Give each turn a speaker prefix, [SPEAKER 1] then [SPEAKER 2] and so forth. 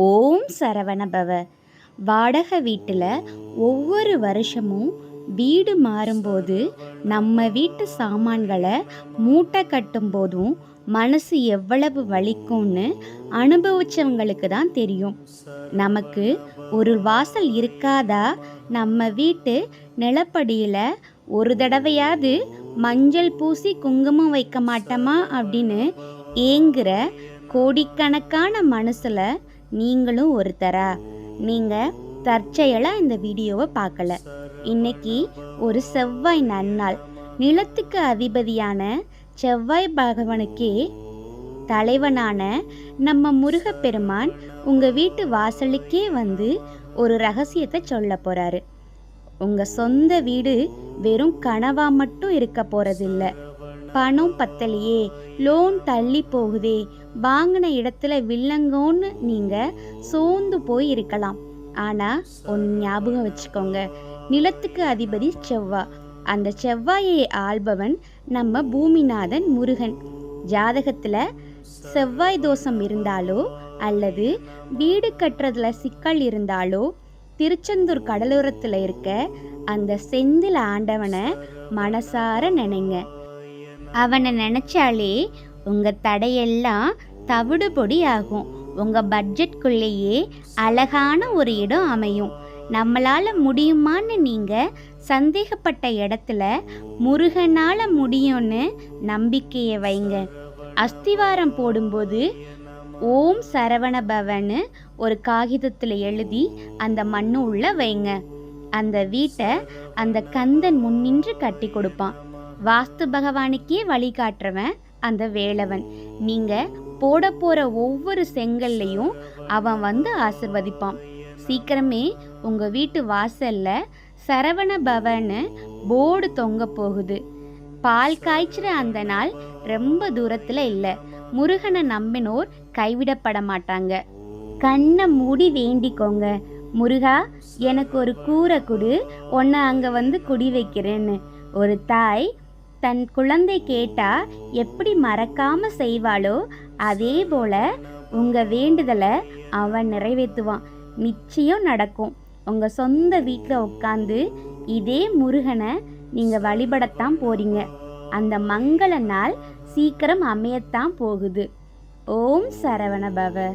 [SPEAKER 1] ஓம் சரவணபவ. வாடகை வீட்டில் ஒவ்வொரு வருஷமும் வீடு மாறும்போது நம்ம வீட்டு சாமான்களை மூட்டை கட்டும் போதும் மனசு எவ்வளவு வலிக்கும்னு அனுபவிச்சவங்களுக்கு தான் தெரியும். நமக்கு ஒரு வாசல் இருக்காதா, நம்ம வீட்டு நிலப்படியில் ஒரு தடவையாவது மஞ்சள் பூசி குங்குமம் வைக்க மாட்டோமா அப்படின்னு ஏங்குற கோடிக்கணக்கான மனசில் நீங்களும் ஒருத்தரா? நீங்கள் தற்செயலாக இந்த வீடியோவை பார்க்கல. இன்னைக்கு ஒரு செவ்வாய் நன்னாள். நிலத்துக்கு அதிபதியான செவ்வாய் பகவானுக்கே தலைவனான நம்ம முருகப்பெருமான் உங்கள் வீட்டு வாசலுக்கே வந்து ஒரு ரகசியத்தை சொல்ல போகிறாரு. உங்கள் சொந்த வீடு வெறும் கனவா மட்டும் இருக்க போகிறதில்ல. பணம் பத்தலையே, லோன் தள்ளி போகுதே, வாங்கின இடத்துல வில்லங்கோன்னு நீங்கள் சோர்ந்து போய் இருக்கலாம். ஆனால் ஒன்று ஞாபகம் வச்சுக்கோங்க, நிலத்துக்கு அதிபதி செவ்வாய். அந்த செவ்வாயை ஆள்பவன் நம்ம பூமிநாதன் முருகன். ஜாதகத்தில் செவ்வாய் தோஷம் இருந்தாலோ அல்லது வீடு கட்டுறதுல சிக்கல் இருந்தாலோ திருச்செந்தூர் கடலோரத்தில் இருக்க அந்த செந்தில் ஆண்டவனை மனசார நினைங்க. அவனை நினச்சாலே உங்கள் தடையெல்லாம் தவிடுபொடி ஆகும். உங்கள் பட்ஜெட்குள்ளேயே அழகான ஒரு இடம் அமையும். நம்மளால் முடியுமான்னு நீங்கள் சந்தேகப்பட்ட இடத்துல முருகனால் முடியும்னு நம்பிக்கையை வைங்க. அஸ்திவாரம் போடும்போது ஓம் சரவணபவன்னு ஒரு காகிதத்தில் எழுதி அந்த மண்ணு உள்ள வைங்க. அந்த வீட்டை அந்த கந்தன் முன்னின்று கட்டி கொடுப்பான். வாஸ்து பகவானுக்கே வழிகாட்டுறவன் அந்த வேலவன். நீங்கள் போட போகிற ஒவ்வொரு செங்கல்லையும் அவன் வந்து ஆசிர்வதிப்பான். சீக்கிரமே உங்கள் வீட்டு வாசலில் சரவண பவன்னு போர்டு தொங்க போகுது. பால் காய்ச்சிற அந்த நாள் ரொம்ப தூரத்தில் இல்லை. முருகனை நம்பினோர் கைவிடப்பட மாட்டாங்க. கண்ணை மூடி வேண்டிக்கோங்க, முருகா எனக்கு ஒரு கூரை கொடு, உன்னை அங்கே வந்து குடி வைக்கிறேன்னு. ஒரு தாய் தன் குழந்தை கேட்டா எப்படி மறக்காம செய்வாளோ அதே போல உங்க வேண்டுதலை அவன் நிறைவேற்றுவான். நிச்சயம் நடக்கும். உங்க சொந்த வீட்டில் உட்காந்து இதே முருகனை நீங்க வழிபடத்தான் போறீங்க. அந்த மங்கள நாள் சீக்கிரம் அமையத்தான் போகுது. ஓம் சரவணபவ.